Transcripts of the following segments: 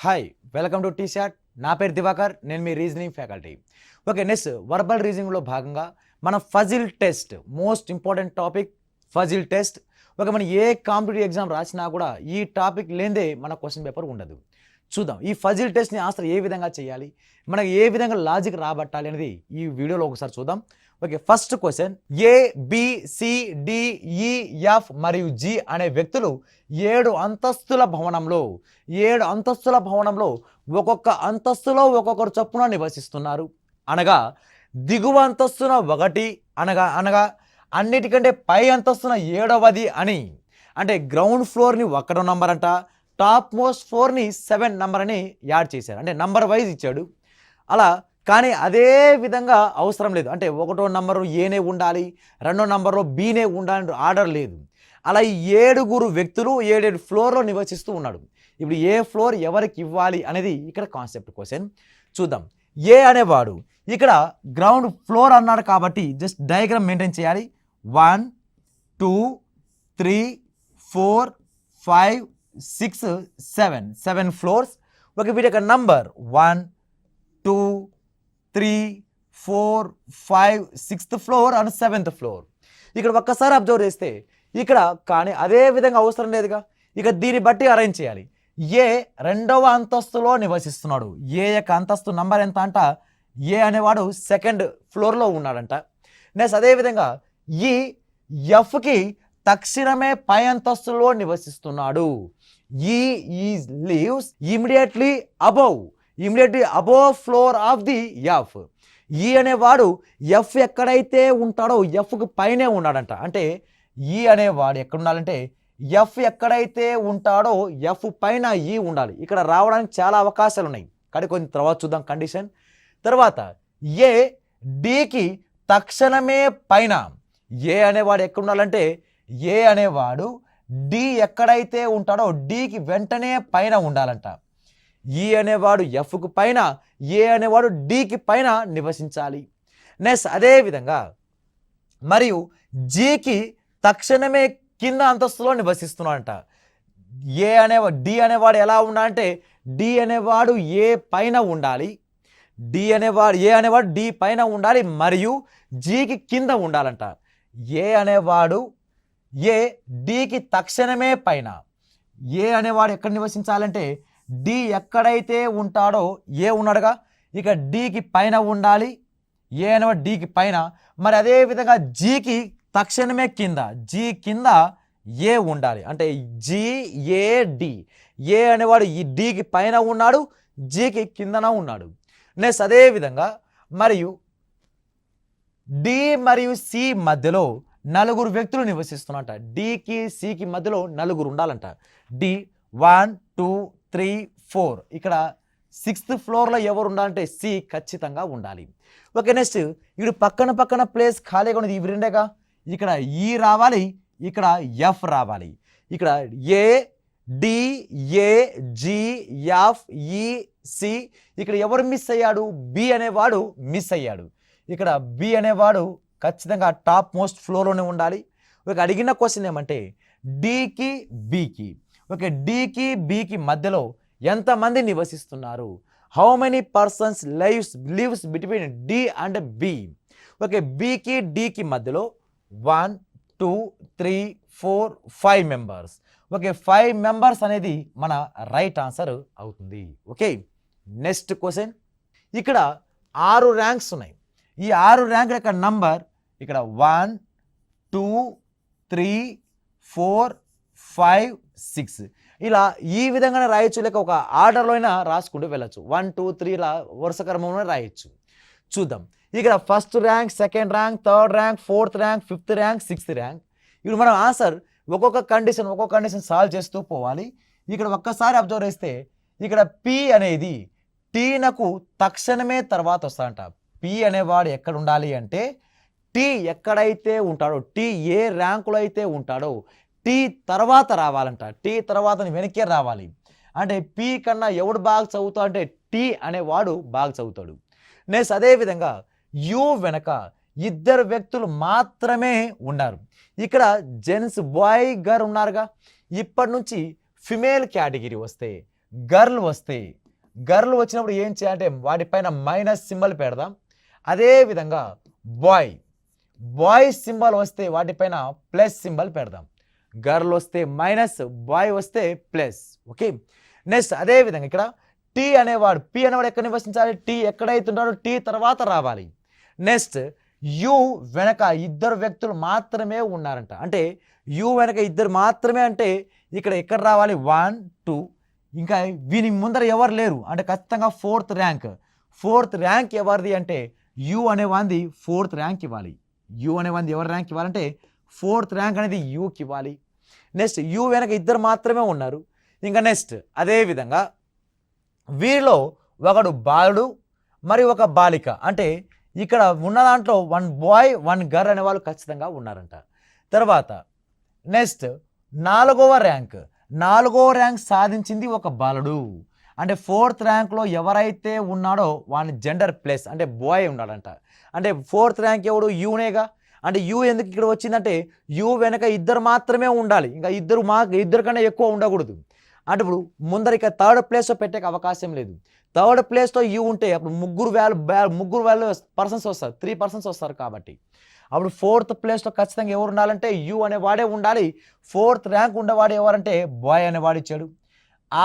Hi welcome to టీషాట్. నా పేరు దివాకర్, నేను మీ reasoning faculty. Okay, next verbal రీజనింగ్లో భాగంగా మన puzzle test, most important topic puzzle test. Okay, మనం ఏ కాంపిటేటివ్ ఎగ్జామ్ రాసినా కూడా ఈ టాపిక్ లేదే మన క్వశ్చన్ పేపర్ ఉండదు. చూద్దాం ఈ ఫజిల్ టెస్ట్ని ఆన్సర్ ఏ విధంగా చేయాలి, మనకు ఏ విధంగా లాజిక్ రాబట్టాలి అనేది ఈ వీడియోలో ఒకసారి చూద్దాం. Okay, first question, A B C D E F మరియు జి అనే వ్యక్తులు 7 అంతస్తుల భవనంలో ఒక్కొక్క అంతస్తులో ఒక్కొక్కరు చొప్పున నివసిస్తున్నారు. అనగా దిగువ అంతస్తున 1 అనగా అన్నిటికంటే పై అంతస్తున 7వది అని, అంటే గ్రౌండ్ ఫ్లోర్ని 1 నంబర్ అంట, టాప్ మోస్ట్ ఫ్లోర్ని 7 నంబర్ అని యాడ్ చేశారు. అంటే నంబర్ వైజ్ ఇచ్చాడు అలా. కానీ అదే విధంగా అవసరం లేదు, అంటే 1వ నంబరు ఏనే ఉండాలి, 2వ నంబర్లో బీనే ఉండాలి, ఆర్డర్ లేదు. అలా ఈ 7 వ్యక్తులు 7 ఫ్లోర్లో నివసిస్తూ ఉన్నాడు. ఇప్పుడు ఏ ఫ్లోర్ ఎవరికి ఇవ్వాలి అనేది ఇక్కడ కాన్సెప్ట్ క్వశ్చన్. చూద్దాం. ఏ అనేవాడు ఇక్కడ గ్రౌండ్ ఫ్లోర్ అన్నాడు కాబట్టి జస్ట్ డయాగ్రామ్ మెయింటైన్ చేయాలి. 1 2 3 4 5 6 7 ఫ్లోర్స్. ఒక వీటి యొక్క number 1 2 3 4 5 6th floor and 7th floor. ఇక్కడ ఒక్కసారి అబ్జర్వ్ చేస్తే ఇక్కడ కానీ అదే విధంగా అవసరం లేదుగా, ఇక దీన్ని బట్టి అరేంజ్ చేయాలి. ఏ 2వ అంతస్తులో నివసిస్తున్నాడు. ఏ యొక్క అంతస్తు నంబర్ ఎంత అంట, ఏ అనేవాడు 2nd ఫ్లోర్లో ఉన్నాడంట. నెక్స్ట్ అదేవిధంగా ఈ ఎఫ్కి తక్షణమే పై అంతస్తులో నివసిస్తున్నాడు. ఈ leaves immediately above floor of the F. ఈ అనేవాడు ఎఫ్ ఎక్కడైతే ఉంటాడో ఎఫ్కి పైనే ఉన్నాడంట. అంటే ఈ అనేవాడు ఎక్కడ ఉండాలంటే ఎఫ్ ఎక్కడైతే ఉంటాడో ఎఫ్ పైన ఈ ఉండాలి. ఇక్కడ రావడానికి చాలా అవకాశాలు ఉన్నాయి, కానీ కొంచెం తర్వాత చూద్దాం కండిషన్. తర్వాత ఏ డికి తక్షణమే పైన. ఏ అనేవాడు ఎక్కడ ఉండాలంటే ఏ అనేవాడు డి ఎక్కడైతే ఉంటాడో డికి వెంటనే పైన ఉండాలంట. ఈ అనేవాడు ఎఫ్కు పైన, ఏ అనేవాడు డికి పైన నివసించాలి. నెక్స్ట్ అదేవిధంగా మరియు జీకి తక్షణమే కింద అంతస్తులో నివసిస్తున్నాడంట. డి అనేవాడు ఎలా ఉండాలంటే డి అనేవాడు ఏ పైన ఉండాలి, ఏ అనేవాడు డి పైన ఉండాలి మరియు జీకి కింద ఉండాలంట. ఏ అనేవాడు ఏ డికి తక్షణమే పైన. ఏ అనేవాడు ఎక్కడ నివసించాలంటే డి ఎక్కడైతే ఉంటాడో ఏ ఉన్నాడుగా, ఇక డికి పైన ఉండాలి. ఏ అనేవాడు డికి పైన, మరి అదేవిధంగా జీకి తక్షణమే కింద, జీ కింద ఏ ఉండాలి. అంటే జిఏడి, ఏ అనేవాడు ఈ డికి పైన ఉన్నాడు, జీకి కిందన ఉన్నాడు. నెక్స్ట్ అదేవిధంగా మరియు డి మరియు సి మధ్యలో 4 వ్యక్తులు నివసిస్తున్నట. డికి సికి మధ్యలో 4 ఉండాలంట. డి 1 2 3 4. ఇక్కడ 6th ఫ్లోర్లో ఎవరు ఉండాలంటే సి ఖచ్చితంగా ఉండాలి. ఓకే, నెక్స్ట్ ఇప్పుడు పక్కన ప్లేస్ ఖాళీగా ఉన్నది ఇవి రెండేగా. ఇక్కడ ఈ రావాలి, ఇక్కడ ఎఫ్ రావాలి. ఇక్కడ A D A G F E C. ఇక్కడ ఎవరు మిస్ అయ్యాడు, బి అనేవాడు మిస్ అయ్యాడు. ఇక్కడ బి అనేవాడు ఖచ్చితంగా టాప్ మోస్ట్ ఫ్లోర్లోనే ఉండాలి. ఒక అడిగిన క్వశ్చన్ ఏమంటే డికి బికి, ఓకే డికి బికి మధ్యలో ఎంతమంది నివసిస్తున్నారు, how many persons lives between D and B. Okay, బికి డికి మధ్యలో 1 2 3 4 5 మెంబర్స్. ఓకే, 5 మెంబర్స్ అనేది మన రైట్ ఆన్సర్ అవుతుంది. Okay, next question. ఇక్కడ 6 ర్యాంక్స్ ఉన్నాయి. ఈ 6 ర్యాంక్ యొక్క నంబర్ ఇక్కడ 1 2 3 4 5 6 ఇలా ఈ విధంగానే రాయొచ్చు, లేక ఒక ఆర్డర్లో అయినా రాసుకుంటూ వెళ్ళచ్చు. 1 2 3 ఇలా వరుస క్రమంలో రాయొచ్చు. చూద్దాం. ఇక్కడ first rank, second rank, third rank, 4th rank, 5th rank, 6th rank. ఇప్పుడు మనం ఆన్సర్ ఒక్కొక్క కండిషన్ సాల్వ్ చేస్తూ పోవాలి. ఇక్కడ ఒక్కసారి అబ్జర్వ్ చేస్తే ఇక్కడ పి అనేది టీనకు తక్షణమే తర్వాత వస్తాడంట. పి అనేవాడు ఎక్కడ ఉండాలి అంటే టీ ఎక్కడైతే ఉంటాడో, టీ ఏ ర్యాంకులో అయితే ఉంటాడో టీ తర్వాత రావాలంట. టీ తర్వాత వెనక్కే రావాలి. అంటే పి కన్నా ఎవడు బాగా చదువుతాడు అంటే టీ అనేవాడు బాగా చదువుతాడు. నెక్స్ట్ అదేవిధంగా యు వెనక 2 వ్యక్తులు మాత్రమే ఉన్నారు. ఇక్కడ జెంట్స్ బాయ్ గారు ఉన్నారుగా. ఇప్పటి నుంచి ఫిమేల్ కేటగిరీ వస్తే గర్ల్ వస్తే గర్ల్ వచ్చినప్పుడు ఏం చేయాలంటే వాటిపైన మైనస్ సింబల్ పెడదాం. అదేవిధంగా బాయ్ సింబల్ వస్తే వాటిపైన ప్లస్ సింబల్ పెడదాం. గర్ల్ వస్తే మైనస్, బాయ్ వస్తే ప్లస్. ఓకే, నెక్స్ట్ అదేవిధంగా ఇక్కడ టీ అనేవాడు, పి అనేవాడు ఎక్కడ నివసించాలి? టీ ఎక్కడైతే ఉంటాడో టీ తర్వాత రావాలి. నెక్స్ట్ యు వెనక ఇద్దరు వ్యక్తులు మాత్రమే ఉన్నారంట. అంటే యు వెనక ఇద్దరు మాత్రమే అంటే ఇక్కడ ఎక్కడ రావాలి? 1 2. ఇంకా వీని ముందర ఎవరు లేరు అంటే ఖచ్చితంగా ఫోర్త్ ర్యాంక్ ఎవరిది అంటే యు అనేవాంది ఫోర్త్ ర్యాంక్ ఇవ్వాలి. యు అనేవాంది ఎవరి ర్యాంక్ ఇవ్వాలంటే ఫోర్త్ ర్యాంక్ అనేది యుకి ఇవ్వాలి. నెక్స్ట్ యు వెనక ఇద్దరు మాత్రమే ఉన్నారు. ఇంకా నెక్స్ట్ అదేవిధంగా వీరిలో ఒకడు బాలుడు మరియు ఒక బాలిక. అంటే ఇక్కడ ఉన్న దాంట్లో 1 బాయ్ 1 గర్ల్ అనే వాళ్ళు ఖచ్చితంగా ఉన్నారంట. తర్వాత నెక్స్ట్ నాలుగవ ర్యాంక్ సాధించింది ఒక బాలుడు. అంటే ఫోర్త్ ర్యాంక్లో ఎవరైతే ఉన్నాడో వాని జెండర్ ప్లస్ అంటే బాయ్ ఉన్నాడంట. అంటే ఫోర్త్ ర్యాంక్ ఎవడు? యూనేగా. అంటే యూ ఎందుకు ఇక్కడ వచ్చిందంటే యూ వెనక ఇద్దరు మాత్రమే ఉండాలి, ఇంకా ఇద్దరు కన్నా ఎక్కువ ఉండకూడదు. అంటే ఇప్పుడు ముందరిక థర్డ్ ప్లేస్లో పెట్టే అవకాశం లేదు. థర్డ్ ప్లేస్లో యూ ఉంటే అప్పుడు ముగ్గురు పర్సన్స్ వస్తారు, 3 పర్సన్స్ వస్తారు. కాబట్టి అప్పుడు ఫోర్త్ ప్లేస్లో ఖచ్చితంగా ఎవరు ఉండాలంటే యూ అనేవాడే ఉండాలి. ఫోర్త్ ర్యాంక్ ఉండేవాడు ఎవరంటే బాయ్ అనేవాడు ఇచ్చాడు.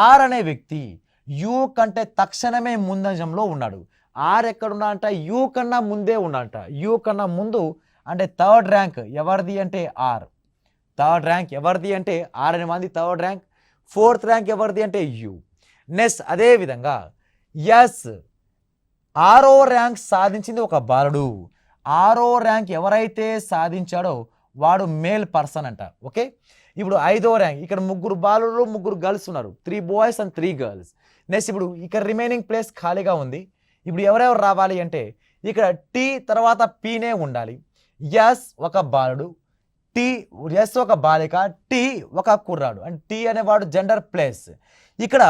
ఆర్ అనే వ్యక్తి యూ కంటే తక్షణమే ముందంజంలో ఉన్నాడు. ఆర్ ఎక్కడున్నాడంట? యూ కన్నా ముందే ఉన్నాడంట. యూ కన్నా ముందు అంటే థర్డ్ ర్యాంక్ ఎవరిది అంటే ఆర్. థర్డ్ ర్యాంక్ ఎవరిది అంటే ఆర్ అనే మంది థర్డ్ ర్యాంక్. ఫోర్త్ ర్యాంక్ ఎవరిది అంటే యూ. నెక్స్ట్ అదేవిధంగా ఎస్ 6వ ర్యాంక్ సాధించింది ఒక బాలుడు. 6వ ర్యాంక్ ఎవరైతే సాధించాడో వాడు మేల్ పర్సన్ అంట. ఓకే, ఇప్పుడు 5వ ర్యాంక్ ఇక్కడ 3 బాలుడు 3 గర్ల్స్ ఉన్నారు, 3 బాయ్స్ అండ్ 3 గర్ల్స్. నెక్స్ట్ ఇప్పుడు ఇక్కడ రిమైనింగ్ ప్లేస్ ఖాళీగా ఉంది. ఇప్పుడు ఎవరెవరు రావాలి అంటే ఇక్కడ టీ తర్వాత పీనే ఉండాలి. ఎస్ ఒక బాలుడు, ఎస్ ఒక బాలిక, టీ ఒక కుర్రాడు. అంటే టీ అనేవాడు జెండర్ ప్లేస్. ఇక్కడ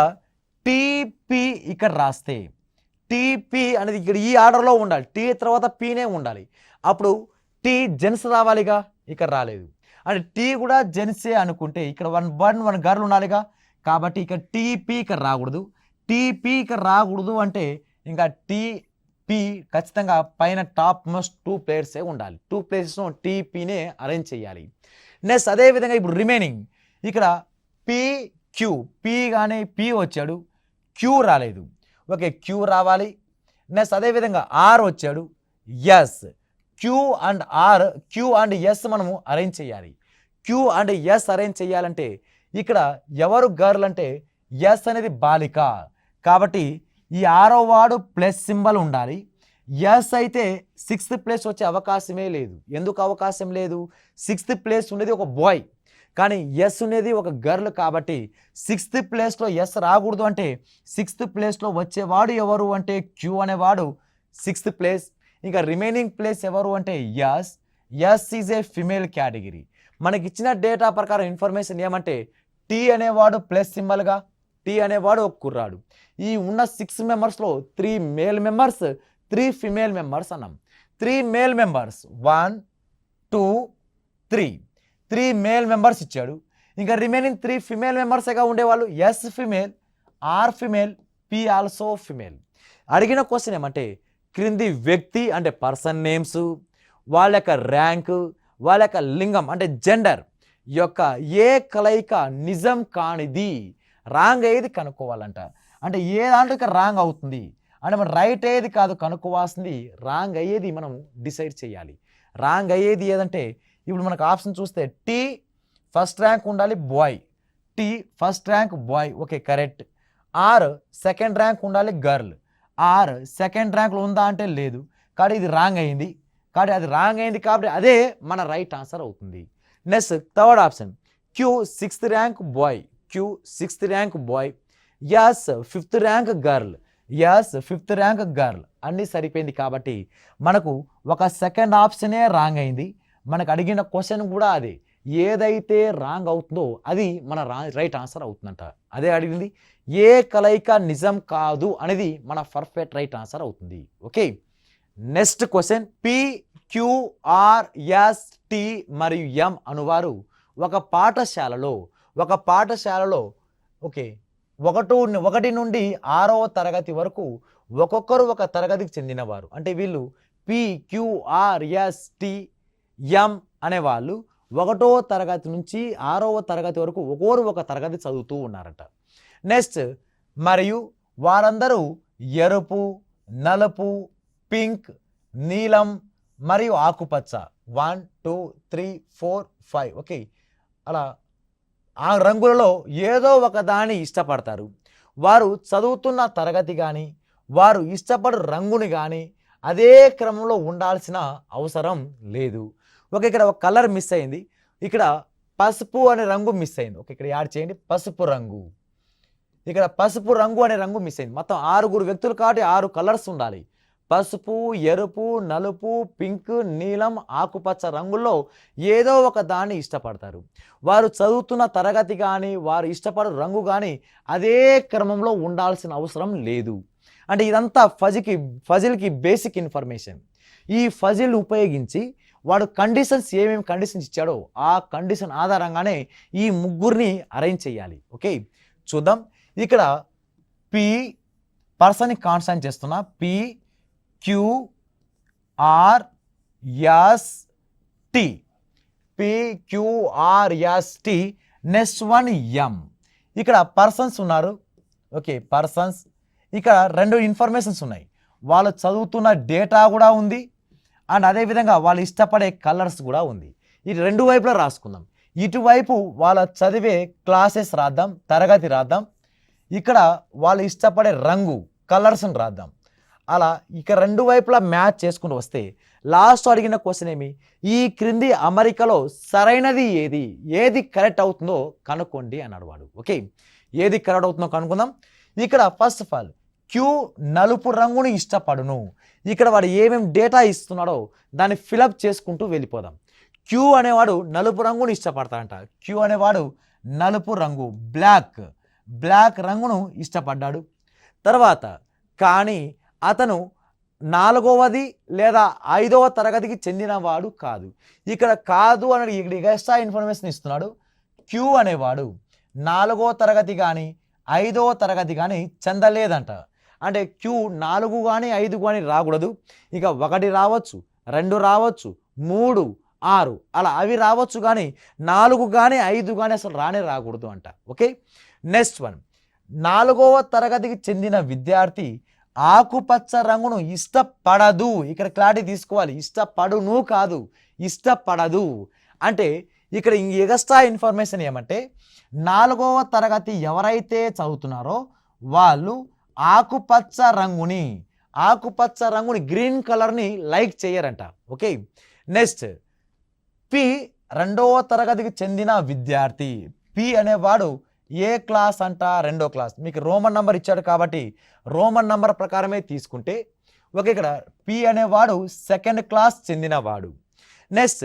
టీపీ ఇక్కడ రాస్తే టీపీ అనేది ఇక్కడ ఈ ఆర్డర్లో ఉండాలి. టీ తర్వాత పీనే ఉండాలి. అప్పుడు టీ జెంట్స్ రావాలిగా, ఇక్కడ రాలేదు. అంటే టీ కూడా జెంట్సే అనుకుంటే ఇక్కడ 1 గర్ల్ ఉండాలిగా. కాబట్టి ఇక్కడ టీపీ ఇక్కడ రాకూడదు. టీపీ ఇక్కడ రాకూడదు అంటే ఇంకా టీపీ ఖచ్చితంగా పైన టాప్ మోస్ట్ 2 ప్లేయర్సే ఉండాలి. 2 ప్లేయర్స్ను టీపీనే అరేంజ్ చేయాలి. నెక్స్ట్ అదేవిధంగా ఇప్పుడు రిమైనింగ్ ఇక్కడ పీ కానీ పీ వచ్చాడు, క్యూ రాలేదు. ఓకే, క్యూ రావాలి. నెక్స్ట్ అదేవిధంగా ఆర్ వచ్చాడు, ఎస్. క్యూ అండ్ ఎస్ మనము అరేంజ్ చేయాలి. క్యూ అండ్ ఎస్ అరేంజ్ చేయాలంటే ఇక్కడ ఎవరు గర్ల్ అంటే ఎస్ అనేది బాలిక. కాబట్టి ఈ 6వ వాడు ప్లస్ సింబల్ ఉండాలి. ఎస్ అయితే 6th ప్లేస్ వచ్చే అవకాశమే లేదు. ఎందుకు అవకాశం లేదు? 6th ప్లేస్ ఉండేది ఒక బాయ్, కానీ ఎస్ ఉండేది ఒక గర్ల్. కాబట్టి 6th ప్లేస్లో ఎస్ రాకూడదు. అంటే 6th ప్లేస్లో వచ్చేవాడు ఎవరు అంటే క్యూ అనేవాడు 6th ప్లేస్. ఇంకా రిమైనింగ్ ప్లేస్ ఎవరు అంటే S is a female category. మనకి ఇచ్చిన డేటా ప్రకారం ఇన్ఫర్మేషన్ ఏమంటే టీ అనేవాడు ప్లస్ సింబల్గా, టీ అనేవాడు ఒక కుర్రాడు. ఈ ఉన్న 6 మెంబర్స్లో 3 మేల్ మెంబర్స్ 3 ఫిమేల్ మెంబర్స్ అన్నాం. 3 మేల్ మెంబర్స్ 1 2 3 మేల్ మెంబర్స్ ఇచ్చాడు. ఇంకా రిమైనింగ్ 3 ఫిమేల్ మెంబర్స్గా ఉండేవాళ్ళు. S female, R female, P also female. అడిగిన క్వశ్చన్ ఏమంటే క్రింది వ్యక్తి అంటే పర్సన్ నేమ్స్, వాళ్ళ యొక్క ర్యాంకు, వాళ్ళ యొక్క లింగం అంటే జెండర్ యొక్క ఏ కలయిక నిజం కానిది, రాంగ్ అయ్యేది కనుక్కోవాలంట. అంటే ఏ దాంట్లో ఇక్కడ రాంగ్ అవుతుంది అంటే మనం రైట్ అయ్యేది కాదు కనుక్కోవాల్సింది, రాంగ్ అయ్యేది మనం డిసైడ్ చేయాలి. రాంగ్ అయ్యేది ఏదంటే ఇప్పుడు మనకు ఆప్షన్ చూస్తే టీ ఫస్ట్ ర్యాంక్ ఉండాలి boy, T first rank boy, okay correct. R second rank ఉండాలి గర్ల్, ఆర్ సెకండ్ ర్యాంక్లో ఉందా అంటే లేదు, కాబట్టి ఇది రాంగ్ అయింది. కాబట్టి అది రాంగ్ అయింది కాబట్టి అదే మన రైట్ ఆన్సర్ అవుతుంది. Next third option Q 6th rank boy, Q 6th rank boy, S 5th rank girl, S 5th rank girl. అన్నీ సరిపోయింది. కాబట్టి మనకు ఒక సెకండ్ ఆప్షనే రాంగ్ అయింది. మనకు అడిగిన క్వశ్చన్ కూడా అదే, ఏదైతే రాంగ్ అవుతుందో అది మన రైట్ ఆన్సర్ అవుతుందంట. అదే అడిగింది ఏ కలయిక నిజం కాదు అనేది మన పర్ఫెక్ట్ రైట్ ఆన్సర్ అవుతుంది. Okay, next question P Q R S T మరియు ఎం అనువారు ఒక పాఠశాలలో ఓకే ఒకటి నుండి 6వ తరగతి వరకు ఒక్కొక్కరు ఒక తరగతికి చెందినవారు. అంటే వీళ్ళు PQRSTM అనేవాళ్ళు 1వ తరగతి నుంచి 6వ తరగతి వరకు ఒక్కొక్కరు ఒక తరగతి చదువుతూ ఉన్నారట. నెక్స్ట్ మరియు వారందరూ ఎరుపు, నలుపు, పింక్, నీలం మరియు ఆకుపచ్చ 1 2 3 4 5 ఓకే అలా ఆ రంగులలో ఏదో ఒక దాన్ని ఇష్టపడతారు. వారు చదువుతున్న తరగతి కానీ వారు ఇష్టపడు రంగుని కానీ అదే క్రమంలో ఉండాల్సిన అవసరం లేదు. ఓకే ఇక్కడ ఒక కలర్ మిస్ అయింది. ఇక్కడ పసుపు అనే రంగు మిస్ అయింది. ఓకే ఇక్కడ యాడ్ చేయండి పసుపు రంగు. ఇక్కడ పసుపు రంగు అనే రంగు మిస్ అయింది. మొత్తం 6 వ్యక్తులు కాబట్టి 6 కలర్స్ ఉండాలి. పసుపు, ఎరుపు, నలుపు, పింక్, నీలం, ఆకుపచ్చ రంగుల్లో ఏదో ఒక దాన్ని ఇష్టపడతారు. వారు చదువుతున్న తరగతి కానీ వారు ఇష్టపడు రంగు కానీ అదే క్రమంలో ఉండాల్సిన అవసరం లేదు. అంటే ఇదంతా ఫజిల్కి బేసిక్ ఇన్ఫర్మేషన్. ఈ ఫజిల్ ఉపయోగించి వాడు ఏమేమి కండిషన్స్ ఇచ్చాడో ఆ కండిషన్ ఆధారంగానే ఈ ముగ్గురిని అరేంజ్ చేయాలి. ఓకే చూద్దాం. ఇక్కడ పి పర్సన్ని కాన్స్టెంట్ చేస్తున్నా. PQRST next one M. ఇక్కడ పర్సన్స్ ఉన్నారు. ఓకే పర్సన్స్ ఇక్కడ 2 ఇన్ఫర్మేషన్స్ ఉన్నాయి. వాళ్ళు చదువుతున్న డేటా కూడా ఉంది అండ్ అదేవిధంగా వాళ్ళు ఇష్టపడే కలర్స్ కూడా ఉంది. ఈ 2 వైపులా రాసుకుందాం. ఇటువైపు వాళ్ళ చదివే క్లాసెస్ రాద్దాం, తరగతి రాద్దాం. ఇక్కడ వాళ్ళు ఇష్టపడే రంగు కలర్స్ని రాద్దాం. అలా ఇక 2 వైపులా మ్యాచ్ చేసుకుంటూ వస్తే లాస్ట్ అడిగిన క్వశ్చన్ ఏమి, ఈ క్రింది అమరికలో సరైనది ఏది కరెక్ట్ అవుతుందో కనుక్కోండి అన్నాడు వాడు. ఓకే ఏది కరెక్ట్ అవుతుందో కనుక్కుందాం. ఇక్కడ ఫస్ట్ ఆఫ్ ఆల్ క్యూ నలుపు రంగుని ఇష్టపడును. ఇక్కడ వాడు ఏమేమి డేటా ఇస్తున్నాడో దాన్ని ఫిలప్ చేసుకుంటూ వెళ్ళిపోదాం. క్యూ అనేవాడు నలుపు రంగుని ఇష్టపడతాడంట. క్యూ అనేవాడు నలుపు రంగు బ్లాక్ రంగును ఇష్టపడ్డాడు. తర్వాత కానీ అతను 4వది లేదా 5వ తరగతికి చెందినవాడు కాదు. ఇక్కడ కాదు అని ఎక్స్ట్రా ఇన్ఫర్మేషన్ ఇస్తున్నాడు. క్యూ అనేవాడు 4వ తరగతి కానీ 5వ తరగతి కానీ చెందలేదంట. అంటే క్యూ 4 కానీ 5 కానీ రాకూడదు. ఇక 1 రావచ్చు, 2 రావచ్చు, 3, 6 అలా అవి రావచ్చు కానీ 4 కానీ 5 కానీ అసలు రాకూడదు అంట. ఓకే నెక్స్ట్ వన్ 4వ తరగతికి చెందిన విద్యార్థి ఆకుపచ్చ రంగును ఇష్టపడదు. ఇక్కడ క్లారిటీ తీసుకోవాలి. ఇష్టపడును కాదు, ఇష్టపడదు. అంటే ఇక్కడ ఎక్స్ట్రా ఇన్ఫర్మేషన్ ఏమంటే 4వ తరగతి ఎవరైతే చదువుతున్నారో వాళ్ళు ఆకుపచ్చ రంగుని గ్రీన్ కలర్ని లైక్ చేయరంట. ఓకే నెక్స్ట్ పి 2వ తరగతికి చెందిన విద్యార్థి. పి అనేవాడు ఏ క్లాస్ అంట 2వ క్లాస్. మీకు రోమన్ నంబర్ ఇచ్చాడు కాబట్టి రోమన్ నంబర్ ప్రకారమే తీసుకుంటే ఓకే ఇక్కడ పి అనేవాడు 2nd క్లాస్ చెందినవాడు. నెక్స్ట్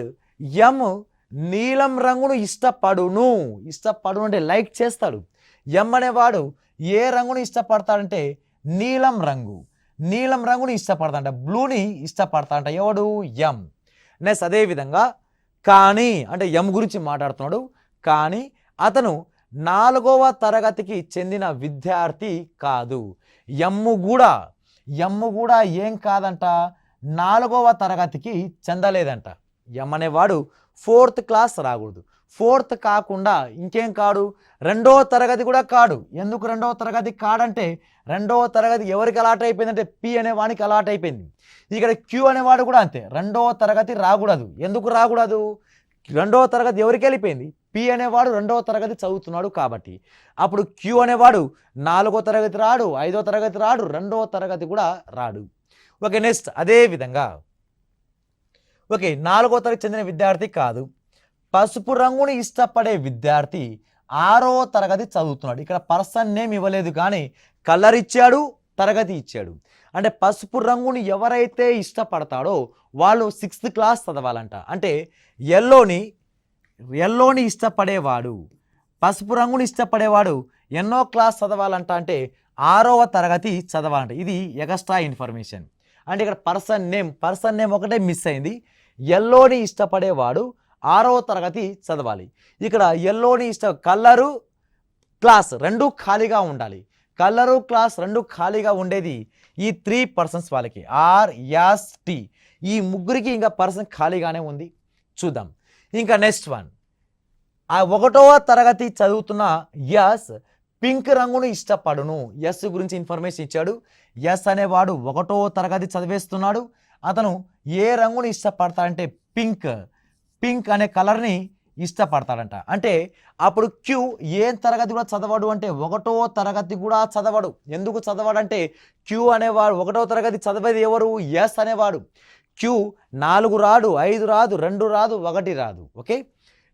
ఎం నీలం రంగును ఇష్టపడును అంటే లైక్ చేస్తాడు. ఎం అనేవాడు ఏ రంగుని ఇష్టపడతాడంటే నీలం రంగుని ఇష్టపడతాడంట, బ్లూని ఇష్టపడతాడంట. ఎవడు ఎం. నెక్స్ట్ అదేవిధంగా కానీ అంటే ఎం గురించి మాట్లాడుతున్నాడు. కానీ అతను 4వ తరగతికి చెందిన విద్యార్థి కాదు. ఎమ్ము కూడా ఏం కాదంట 4వ తరగతికి చెందలేదంట. ఎం అనేవాడు 4th క్లాస్ రాకూడదు. 4th కాకుండా ఇంకేం కాడు 2వ తరగతి కూడా కాడు. ఎందుకు 2వ తరగతి కాడంటే 2వ తరగతి ఎవరికి అలాట్ అయిపోయిందంటే పి అనేవాడికి అలాట్ అయిపోయింది. ఇక్కడ క్యూ అనేవాడు కూడా అంతే 2వ తరగతి రాకూడదు. ఎందుకు రాకూడదు 2వ తరగతి ఎవరికి వెళ్ళిపోయింది, పి అనేవాడు 2వ తరగతి చదువుతున్నాడు కాబట్టి. అప్పుడు క్యూ అనేవాడు 4వ తరగతి రాడు, 5వ తరగతి రాడు, 2వ తరగతి కూడా రాడు. ఓకే నెక్స్ట్ అదేవిధంగా ఓకే 4వ తరగతి చెందిన విద్యార్థి కాదు. పసుపు రంగుని ఇష్టపడే విద్యార్థి 6వ తరగతి చదువుతున్నాడు. ఇక్కడ పర్సన్ నేమ్ ఇవ్వలేదు కానీ కలర్ ఇచ్చాడు, తరగతి ఇచ్చాడు. అంటే పసుపు రంగుని ఎవరైతే ఇష్టపడతాడో వాళ్ళు 6th క్లాస్ చదవాలంట. అంటే ఎల్లోని ఇష్టపడేవాడు, పసుపు రంగుని ఇష్టపడేవాడు ఎన్నో క్లాస్ చదవాలంట అంటే 6వ తరగతి చదవాలంట. ఇది ఎక్స్ట్రా ఇన్ఫర్మేషన్. అంటే ఇక్కడ పర్సన్ నేమ్ ఒకటే మిస్ అయింది. ఎల్లోని ఇష్టపడేవాడు 6వ తరగతి చదవాలి. ఇక్కడ ఎల్లోని కలరు క్లాస్ రెండు ఖాళీగా ఉండాలి. కలరు క్లాస్ రెండు ఖాళీగా ఉండేది ఈ 3 పర్సన్స్ వాళ్ళకి, ఆర్ యాస్ టీ, ఈ ముగ్గురికి ఇంకా పర్సన్ ఖాళీగానే ఉంది. చూద్దాం. ఇంకా నెక్స్ట్ వన్, ఆ 1వ తరగతి చదువుతున్న యస్ పింక్ రంగును ఇష్టపడును. యస్ గురించి ఇన్ఫర్మేషన్ ఇచ్చాడు. యస్ అనేవాడు 1వ తరగతి చదివేస్తున్నాడు. అతను ఏ రంగుని ఇష్టపడతాడంటే పింక్ అనే కలర్ని ఇష్టపడతాడంట. అంటే అప్పుడు క్యూ ఏ తరగతి కూడా చదవడు అంటే 1వ తరగతి కూడా చదవడు. ఎందుకు చదవడంటే క్యూ అనేవాడు 1వ తరగతి చదివేది ఎవరు? ఎస్ అనేవాడు. క్యూ 4 రాడు, 5 రాదు, 2 రాదు, 1 రాదు. ఓకే,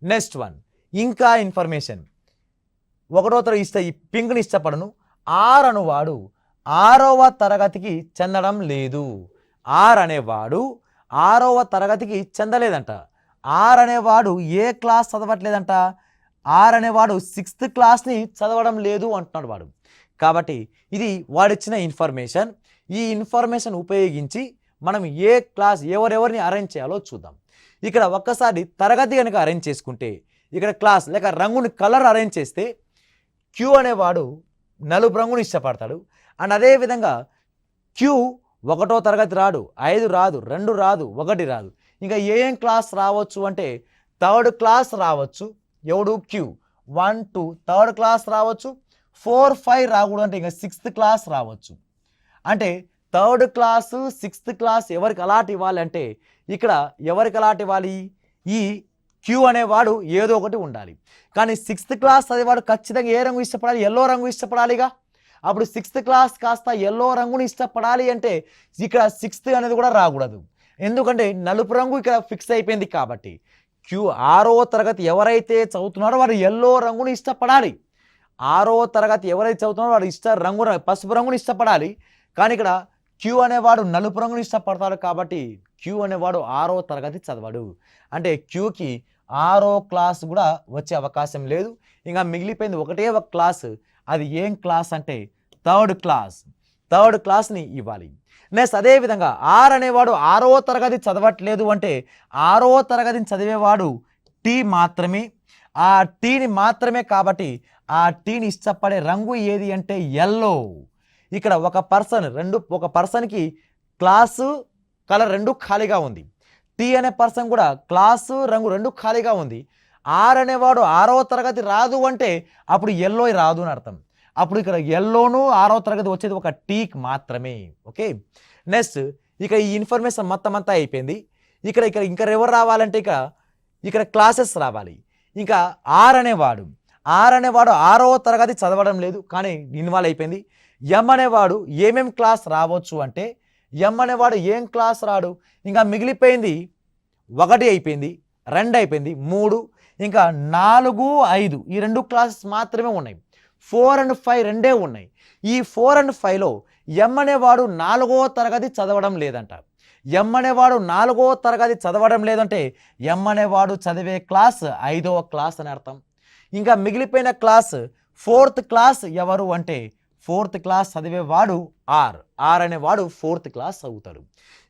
నెక్స్ట్ వన్, ఇంకా ఇన్ఫర్మేషన్. 1వ తరగతి ఈ పింక్ని ఇష్టపడను. ఆర్ అనువాడు 6వ తరగతికి చెందడం లేదు. ఆర్ అనేవాడు 6వ తరగతికి చెందలేదంట. ఆర్ అనేవాడు ఏ క్లాస్ చదవట్లేదంట. ఆర్ అనేవాడు 6th క్లాస్ని చదవడం లేదు అంటున్నాడు వాడు. కాబట్టి ఇది వాడిచ్చిన ఇన్ఫర్మేషన్. ఈ ఇన్ఫర్మేషన్ ఉపయోగించి మనం ఏ క్లాస్ ఎవరెవరిని అరేంజ్ చేయాలో చూద్దాం. ఇక్కడ ఒక్కసారి తరగతి కనుక అరేంజ్ చేసుకుంటే, ఇక్కడ క్లాస్ లేక రంగుని కలర్ అరేంజ్ చేస్తే క్యూ అనేవాడు నలుపు రంగుని ఇష్టపడతాడు. అండ్ అదేవిధంగా క్యూ 1వ తరగతి రాడు, 5 రాదు, 2 రాదు, 1 రాదు. ఇంకా ఏం క్లాస్ రావచ్చు అంటే 3rd క్లాస్ రావచ్చు. ఎవడు? క్యూ. 1, 2 3rd క్లాస్ రావచ్చు. 4, 5 రాకూడదు అంటే ఇంకా 6th క్లాస్ రావచ్చు. అంటే 3rd క్లాసు 6th క్లాస్ ఎవరికి అలాట్ ఇవ్వాలి అంటే ఇక్కడ ఎవరికి అలాట్ ఇవ్వాలి? ఈ క్యూ అనేవాడు ఏదో ఒకటి ఉండాలి. కానీ 6th క్లాస్ చదివాడు ఖచ్చితంగా ఏ రంగు ఇష్టపడాలి? ఎల్లో రంగు ఇష్టపడాలిగా. అప్పుడు 6th క్లాస్ కాస్త ఎల్లో రంగుని ఇష్టపడాలి అంటే ఇక్కడ 6th అనేది కూడా రాకూడదు. ఎందుకంటే నలుపు రంగు ఇక్కడ ఫిక్స్ అయిపోయింది. కాబట్టి క్యూ 6వ తరగతి ఎవరైతే చదువుతున్నారో వాడు ఎల్లో రంగుని ఇష్టపడాలి. 6వ తరగతి ఎవరైతే చదువుతున్నారో వాడు పసుపు రంగుని ఇష్టపడాలి. కానీ ఇక్కడ క్యూ అనేవాడు నలుపు రంగుని ఇష్టపడతాడు. కాబట్టి క్యూ అనేవాడు 6వ తరగతి చదవడు. అంటే క్యూకి 6వ క్లాస్ కూడా వచ్చే అవకాశం లేదు. ఇంకా మిగిలిపోయింది ఒకటే ఒక క్లాస్. అది ఏం క్లాస్ అంటే 3rd క్లాస్. 3rd క్లాస్ని ఇవ్వాలి. నెక్స్ట్ అదేవిధంగా ఆర్ అనేవాడు 6వ తరగతి చదవట్లేదు అంటే 6వ తరగతిని చదివేవాడు టీ మాత్రమే. ఆ టీని మాత్రమే. కాబట్టి ఆ టీని ఇష్టపడే రంగు ఏది అంటే ఎల్లో. ఇక్కడ ఒక పర్సన్కి క్లాసు కలర్ 2 ఖాళీగా ఉంది. టీ అనే పర్సన్ కూడా క్లాసు రంగు 2 ఖాళీగా ఉంది. ఆర్ అనేవాడు 6వ తరగతి రాదు అంటే అప్పుడు ఎల్లో రాదు అని అర్థం. అప్పుడు ఇక్కడ ఎల్లోను 6వ తరగతి వచ్చేది ఒక టీకి మాత్రమే. ఓకే, నెక్స్ట్ ఇక ఈ ఇన్ఫర్మేషన్ మొత్తం అంతా అయిపోయింది. ఇక్కడ ఇంకా ఎవరు రావాలంటే ఇక్కడ క్లాసెస్ రావాలి. ఇంకా ఆర్ అనేవాడు 6వ తరగతి చదవడం లేదు కానీ ఇన్వాల్వ్ అయిపోయింది. ఎం అనేవాడు ఏమేం క్లాస్ రావచ్చు అంటే ఎం అనేవాడు ఏం క్లాస్ రాడు. ఇంకా మిగిలిపోయింది 1 అయిపోయింది, 2 అయిపోయింది, 3, ఇంకా 4, 5 ఈ 2 క్లాసెస్ మాత్రమే ఉన్నాయి. 4 and 5 రెండే ఉన్నాయి. ఈ 4 and 5లో ఎం అనేవాడు 4వ తరగతి చదవడం లేదంట. ఎం అనేవాడు 4వ తరగతి చదవడం లేదంటే ఎం అనేవాడు చదివే క్లాస్ 5వ క్లాస్ అని అర్థం. ఇంకా మిగిలిపోయిన క్లాస్ 4th క్లాస్ ఎవరు అంటే 4th క్లాస్ చదివేవాడు ఆర్ అనేవాడు 4th క్లాస్ చదువుతాడు.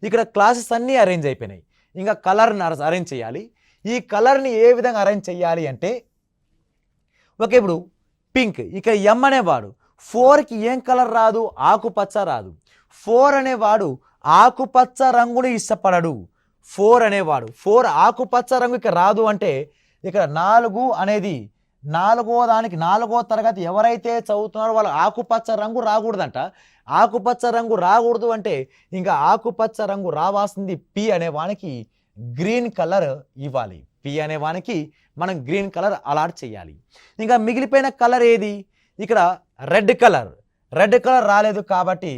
ఇక్కడ క్లాసెస్ అన్నీ అరేంజ్ అయిపోయినాయి. ఇంకా కలర్ని అరేంజ్ చేయాలి. ఈ కలర్ని ఏ విధంగా అరేంజ్ చేయాలి అంటే ఓకే, ఇప్పుడు పింక్. ఇక ఎం అనేవాడు 4కి ఏం కలర్ రాదు? ఆకుపచ్చ రాదు. 4 అనేవాడు ఆకుపచ్చ రంగుని ఇష్టపడడు. 4 అనేవాడు 4 ఆకుపచ్చ రంగు ఇక రాదు అంటే ఇక్కడ 4 అనేది 4వ తరగతి ఎవరైతే చదువుతున్నారో వాళ్ళు ఆకుపచ్చ రంగు రాకూడదంట. ఆకుపచ్చ రంగు రాకూడదు అంటే ఇంకా ఆకుపచ్చ రంగు రావాల్సింది పి అనేవానికి గ్రీన్ కలర్ ఇవ్వాలి. పి అనేవానికి మనం గ్రీన్ కలర్ అలాట్ చేయాలి. ఇంకా మిగిలిపోయిన కలర్ ఏది? ఇక్కడ రెడ్ కలర్ రాలేదు. కాబట్టి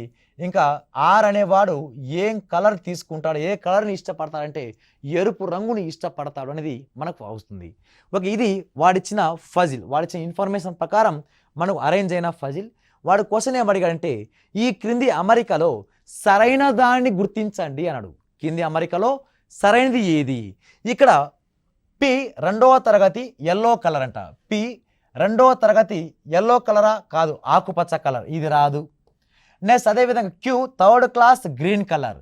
ఇంకా ఆర్ అనేవాడు ఏం కలర్ తీసుకుంటాడు, ఏ కలర్ని ఇష్టపడతాడంటే ఎరుపు రంగుని ఇష్టపడతాడు అనేది మనకు వస్తుంది. ఓకే, ఇది వాడిచ్చిన ఫజిల్. వాడిచ్చిన ఇన్ఫర్మేషన్ ప్రకారం మనకు అరేంజ్ అయిన ఫజిల్. వాడు క్వశ్చన్ ఏమడిగాడంటే ఈ క్రింది అమరికలో సరైన దాన్ని గుర్తించండి అన్నాడు. కింది అమరికలో సరైనది ఏది? ఇక్కడ పి 2వ తరగతి ఎల్లో కలర్ అంట. పి 2వ తరగతి ఎల్లో కలరా? కాదు, ఆకుపచ్చ కలర్, ఇది రాదు. నెక్స్ట్ అదేవిధంగా Q 3rd class green colour.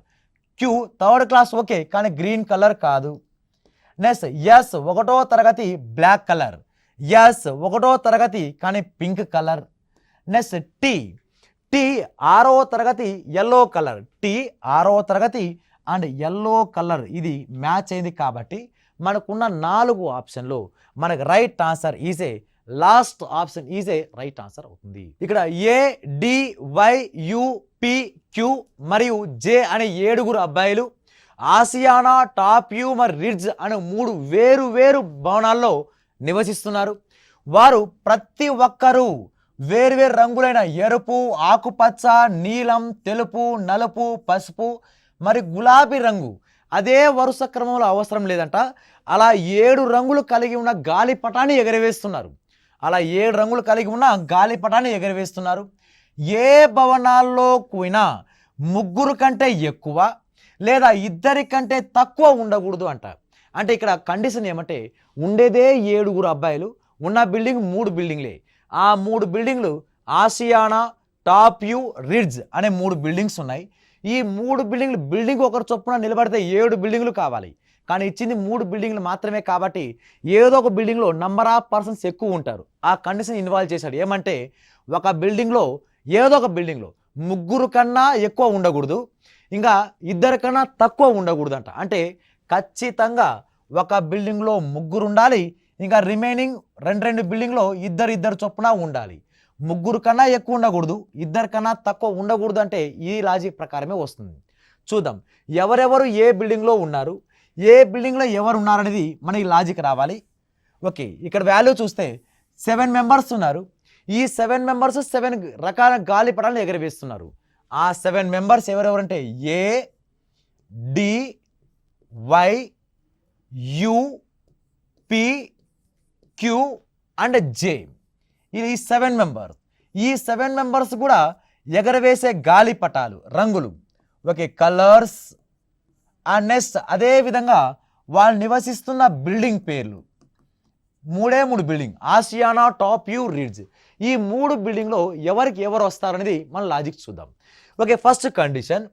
Q 3rd class okay, కానీ గ్రీన్ కలర్ కాదు. నెక్స్ట్ ఎస్ 1వ తరగతి బ్లాక్ కలర్. ఎస్ 1వ తరగతి కానీ పింక్ కలర్. నెక్స్ట్ టీ 6వ తరగతి ఎల్లో కలర్. టీ 6వ తరగతి అండ్ ఎల్లో కలర్ ఇది మ్యాచ్ అయింది కాబట్టి మనకున్న 4 ఆప్షన్లో మనకు right answer is a last option is a right answer అవుతుంది. ఇక్కడ A D Y U P Q మరియు జే అనే 7 అబ్బాయిలు ఆసియానా, టాప్ వ్యూ మరి రిడ్జ్ అనే 3 వేరు వేరు భవనాల్లో నివసిస్తున్నారు. వారు ప్రతి ఒక్కరూ వేరువేరు రంగులైన ఎరుపు, ఆకుపచ్చ, నీలం, తెలుపు, నలుపు, పసుపు మరి గులాబీ రంగు అదే వరుస క్రమంలో అవసరం లేదంట. అలా 7 రంగులు కలిగి ఉన్న గాలిపటాన్ని ఎగరవేస్తున్నారు. అలా 7 రంగులు కలిగి ఉన్న గాలిపటాన్ని ఎగరవేస్తున్నారు. ఏ భవనాల్లో పోయినా 3 కంటే ఎక్కువ లేదా 2 కంటే తక్కువ ఉండకూడదు అంట. అంటే ఇక్కడ కండిషన్ ఏమంటే ఉండేదే 7 అబ్బాయిలు, ఉన్న బిల్డింగ్ 3 బిల్డింగ్లే. ఆ 3 బిల్డింగ్లు ఆసియానా, టాప్ వ్యూ, రిడ్జ్ అనే 3 బిల్డింగ్స్ ఉన్నాయి. ఈ 3 బిల్డింగ్లు బిల్డింగ్ ఒకరు చొప్పున నిలబడితే 7 బిల్డింగ్లు కావాలి. కానీ ఇచ్చింది 3 బిల్డింగ్లు మాత్రమే కాబట్టి ఏదో ఒక బిల్డింగ్లో నంబర్ ఆఫ్ పర్సన్స్ ఎక్కువ ఉంటారు. ఆ కండిషన్ ఇన్వాల్వ్ చేశాడు. ఏమంటే ఒక బిల్డింగ్లో ఏదో ఒక బిల్డింగ్లో 3 కన్నా ఎక్కువ ఉండకూడదు, ఇంకా 2 కన్నా తక్కువ ఉండకూడదు అంట. అంటే ఖచ్చితంగా ఒక బిల్డింగ్లో 3 ఉండాలి, ఇంకా రిమైనింగ్ 2 బిల్డింగ్లో 2 చొప్పున ఉండాలి. 3 కన్నా ఎక్కువ ఉండకూడదు, 2 కన్నా తక్కువ ఉండకూడదు అంటే ఈ లాజిక్ ప్రకారమే వస్తుంది. చూద్దాం ఎవరెవరు ఏ బిల్డింగ్లో ఉన్నారు, ఏ బిల్డింగ్లో ఎవరు ఉన్నారనేది మనకి లాజిక్ రావాలి. ఓకే, ఇక్కడ వాల్యూ చూస్తే 7 మెంబర్స్ ఉన్నారు. ఈ 7 మెంబర్స్ 7 రకాల గాలిపటాలను ఎగరవేస్తున్నారు. ఆ 7 మెంబర్స్ ఎవరెవరంటే A D Y U P Q and J. ఇది 7 మెంబర్స్. ఈ 7 మెంబర్స్ కూడా ఎగరవేసే గాలిపటాలు రంగులు, ఓకే, కలర్స్. అండ్ నెక్స్ట్ అదేవిధంగా వాళ్ళు నివసిస్తున్న బిల్డింగ్ పేర్లు 3 building Asiana, top view, ridge. ఈ 3 బిల్డింగ్లో ఎవరికి ఎవరు వస్తారనేది మన లాజిక్ చూద్దాం. ఓకే, ఫస్ట్ కండిషన్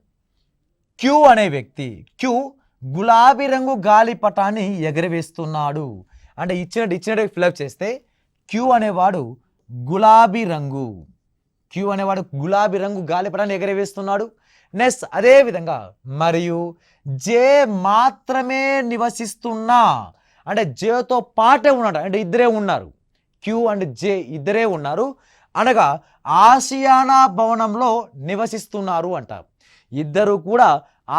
క్యూ అనే వ్యక్తి, క్యూ గులాబీ రంగు గాలిపటాన్ని ఎగరవేస్తున్నాడు. అంటే ఇచ్చినట్టు ఫిలప్ చేస్తే క్యూ అనేవాడు గులాబీ రంగు, క్యూ అనేవాడు గులాబీ రంగు గాలిపటాన్ని ఎగరవేస్తున్నాడు. నెక్స్ట్ అదేవిధంగా మరియు జే మాత్రమే నివసిస్తున్నా, అంటే జేతో పాటే ఉన్నాడు, అంటే 2 ఉన్నారు. క్యూ అండ్ జే 2 ఉన్నారు అనగా ఆసియానా భవనంలో నివసిస్తున్నారు అంట. 2 కూడా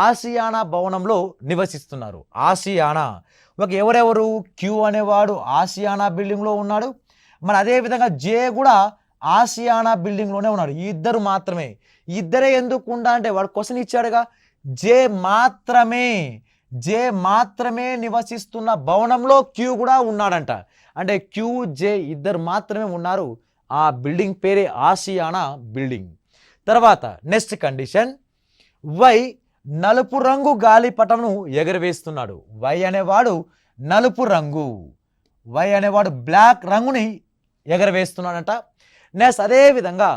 ఆసియానా భవనంలో నివసిస్తున్నారు. ఆసియానా ఒక ఎవరెవరు, క్యూ అనేవాడు ఆసియానా బిల్డింగ్లో ఉన్నాడు, మరి అదేవిధంగా జే కూడా ఆసియానా బిల్డింగ్లోనే ఉన్నాడు. 2 మాత్రమే. 2 ఎందుకు ఉండా అంటే వాడు క్వశ్చన్ ఇచ్చాడుగా, జే మాత్రమే నివసిస్తున్న భవనంలో క్యూ కూడా ఉన్నాడంట. అంటే క్యూ జే 2 మాత్రమే ఉన్నారు. ఆ బిల్డింగ్ పేరే ఆసియానా బిల్డింగ్. తర్వాత నెక్స్ట్ కండిషన్ వై నలుపు రంగు గాలిపటంను ఎగరవేస్తున్నాడు. వై అనేవాడు నలుపు రంగు, వై అనేవాడు బ్లాక్ రంగుని ఎగరవేస్తున్నాడంట. నెక్స్ట్ అదేవిధంగా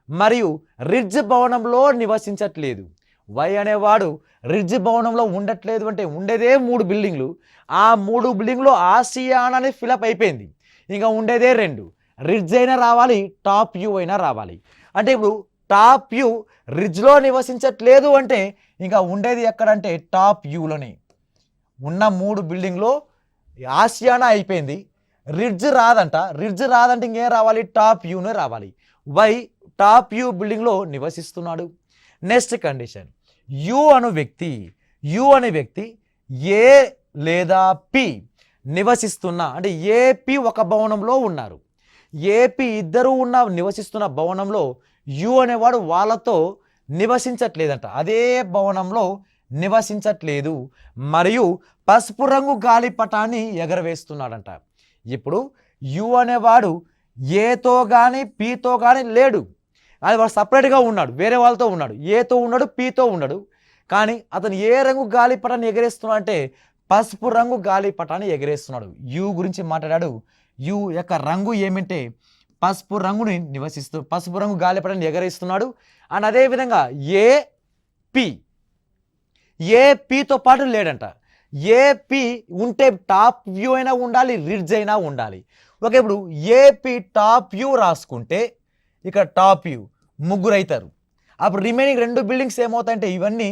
మరియు రిడ్జ్ భవనంలో నివసించట్లేదు. వై అనేవాడు రిడ్జ్ భవనంలో ఉండట్లేదు అంటే ఉండేదే 3 బిల్డింగ్లు. ఆ 3 బిల్డింగ్లో ఆసియానా అనేది ఫిలప్ అయిపోయింది. ఇంకా ఉండేదే 2, రిడ్జ్ అయినా రావాలి, టాప్ వ్యూ అయినా రావాలి. అంటే ఇప్పుడు టాప్ వ్యూ రిడ్జ్లో నివసించట్లేదు అంటే ఇంకా ఉండేది ఎక్కడంటే టాప్ వ్యూలోనే. ఉన్న 3 బిల్డింగ్లో ఆసియానా అయిపోయింది, రిడ్జ్ రాదంటే ఇంకేం రావాలి, టాప్ వ్యూనే రావాలి. వై టాప్ వ్యూ బిల్డింగ్లో నివసిస్తున్నాడు. నెక్స్ట్ కండిషన్ యు అనే వ్యక్తి ఏ లేదా పి నివసిస్తున్న, అంటే ఏపీ ఒక భవనంలో ఉన్నారు. ఏపీ 2 నివసిస్తున్న భవనంలో యు అనేవాడు వాళ్ళతో నివసించట్లేదంట, అదే భవనంలో నివసించట్లేదు మరియు పసుపు రంగు గాలిపటాన్ని ఎగరవేస్తున్నాడంట. ఇప్పుడు యు అనేవాడు ఏతో కానీ పీతో కానీ లేడు, అది వాడు సపరేట్గా ఉన్నాడు, వేరే వాళ్ళతో ఉన్నాడు. ఏతో ఉన్నాడు, పీతో ఉన్నాడు. కానీ అతను ఏ రంగు గాలిపటాన్ని ఎగరేస్తున్నాడు అంటే పసుపు రంగు గాలిపటాన్ని ఎగరేస్తున్నాడు. యు గురించి మాట్లాడాడు. యు యొక్క రంగు ఏమంటే పసుపు రంగు గాలిపటాన్ని ఎగరేస్తున్నాడు. అండ్ అదేవిధంగా ఏపీతో పాటు లేడంట. ఏపీ ఉంటే టాప్ వ్యూ అయినా ఉండాలి, రిడ్జ్ అయినా ఉండాలి. ఓకే, ఇప్పుడు ఏపీ టాప్ వ్యూ రాసుకుంటే ఇక్కడ టాప్ వ్యూ ముగ్గురు అవుతారు. అప్పుడు రిమైనింగ్ 2 బిల్డింగ్స్ ఏమవుతాయంటే ఇవన్నీ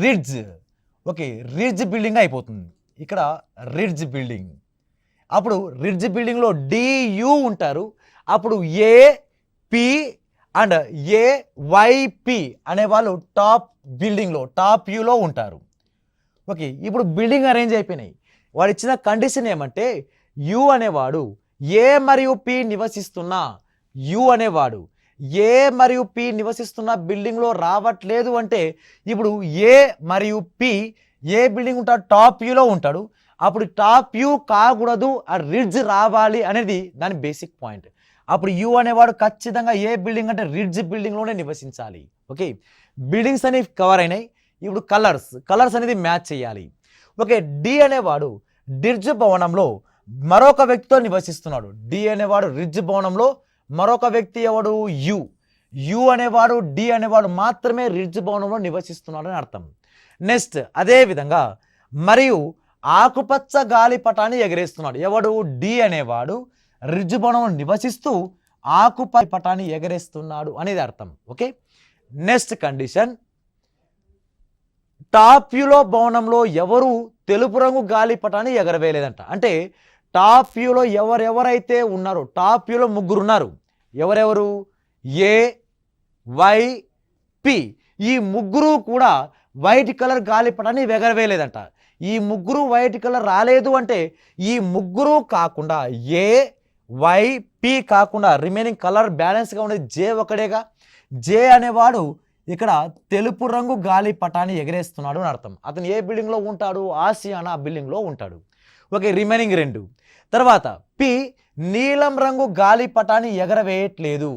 రిడ్జ్. ఓకే, రిడ్జ్ బిల్డింగ్ అయిపోతుంది. ఇక్కడ రిడ్జ్ బిల్డింగ్. అప్పుడు రిడ్జ్ బిల్డింగ్లో డియు ఉంటారు. అప్పుడు ఏపి అండ్ ఏవైపి అనే వాళ్ళు టాప్ బిల్డింగ్లో టాప్ వ్యూలో ఉంటారు. ఓకే, ఇప్పుడు బిల్డింగ్ అరేంజ్ అయిపోయినాయి. వాడు ఇచ్చిన కండిషన్ ఏమంటే యు అనేవాడు ఏ మరియు పి నివసిస్తున్న యు అనేవాడు ఏ మరియు పి నివసిస్తున్న బిల్డింగ్లో రావట్లేదు అంటే ఇప్పుడు ఏ మరియు పి ఏ బిల్డింగ్ ఉంటాడు టాప్ వ్యూలో ఉంటాడు. అప్పుడు టాప్ వ్యూ కాకూడదు, ఆ రిడ్జ్ రావాలి అనేది దాని బేసిక్ పాయింట్. అప్పుడు యు అనేవాడు ఖచ్చితంగా ఏ బిల్డింగ్ అంటే రిడ్జ్ బిల్డింగ్లోనే నివసించాలి. ఓకే, బిల్డింగ్స్ అనేవి కవర్ అయినాయి. ఇప్పుడు కలర్స్ అనేది మ్యాచ్ చేయాలి. ఓకే, డి అనేవాడు రిడ్జ్ భవనంలో మరొక వ్యక్తితో నివసిస్తున్నాడు. డి అనేవాడు రిడ్జ్ భవనంలో మరొక వ్యక్తి ఎవడు యు అనేవాడు డి అనేవాడు మాత్రమే రిడ్జ్ భవనంలో నివసిస్తున్నాడు అని అర్థం. నెక్స్ట్ అదే విధంగా మరియు ఆకుపచ్చ గాలిపటాన్ని ఎగరేస్తున్నాడు. ఎవడు డి అనేవాడు రిడ్జ్ భవనంలో నివసిస్తూ ఆకుపచ్చ పటాన్ని ఎగరేస్తున్నాడు అనేది అర్థం. ఓకే, నెక్స్ట్ కండిషన్ టాప్ వ్యూలో భవనంలో ఎవరు తెలుపు రంగు గాలిపటాన్ని ఎగరవేయలేదంట. అంటే టాప్ వ్యూలో ఎవరెవరైతే ఉన్నారో టాప్ వ్యూలో ముగ్గురు ఉన్నారు. ఎవరెవరు? ఏ వై పి. ఈ ముగ్గురు కూడా వైట్ కలర్ గాలిపటాన్ని ఎగరవేయలేదంట. ఈ ముగ్గురు వైట్ కలర్ రాలేదు అంటే ఈ ముగ్గురు కాకుండా ఏ వై పి కాకుండా రిమైనింగ్ కలర్ బ్యాలెన్స్గా ఉండేది జే ఒకడేగా. జే అనేవాడు ఇక్కడ తెలుపు రంగు గాలిపటాన్ని ఎగరేస్తున్నాడు అని అర్థం. అతను ఏ బిల్డింగ్లో ఉంటాడు? ఆసియానా బిల్డింగ్లో ఉంటాడు. Okay, remaining 2. తర్వాత పి నీలం రంగు గాలిపటాన్ని ఎగరవేయట్లేదు.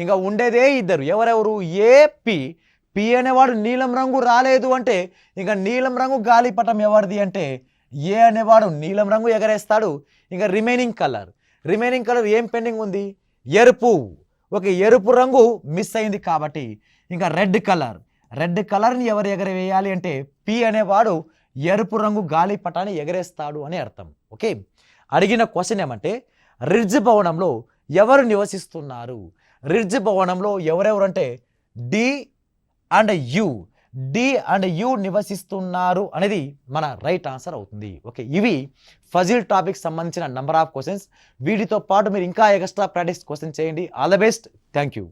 ఇంకా ఉండేదే ఇద్దరు. ఎవరెవరు? ఏపి. పి అనేవాడు నీలం రంగు రాలేదు అంటే ఇంకా నీలం రంగు గాలిపటం ఎవరిది అంటే ఏ అనేవాడు నీలం రంగు ఎగరేస్తాడు. ఇంకా రిమైనింగ్ కలర్ ఏం పెండింగ్ ఉంది? ఎరుపు. ఓకే, ఎరుపు రంగు మిస్ అయింది కాబట్టి ఇంకా రెడ్ కలర్ని ఎవరు ఎగరవేయాలి అంటే పి అనేవాడు ఎరుపు రంగు గాలిపటాన్ని ఎగరేస్తాడు అని అర్థం. ఓకే, అడిగిన క్వశ్చన్ ఏమంటే రిడ్జ్ భవనంలో ఎవరు నివసిస్తున్నారు? రిడ్జ్ భవనంలో ఎవరెవరంటే డి అండ్ యు నివసిస్తున్నారు అనేది మన రైట్ ఆన్సర్ అవుతుంది. ఓకే, ఇవి ఫజిల్ టాపిక్ సంబంధించిన నంబర్ ఆఫ్ క్వశ్చన్స్. వీటితో పాటు మీరు ఇంకా ఎక్స్ట్రా ప్రాక్టీస్ క్వశ్చన్ చేయండి. All the best. Thank you.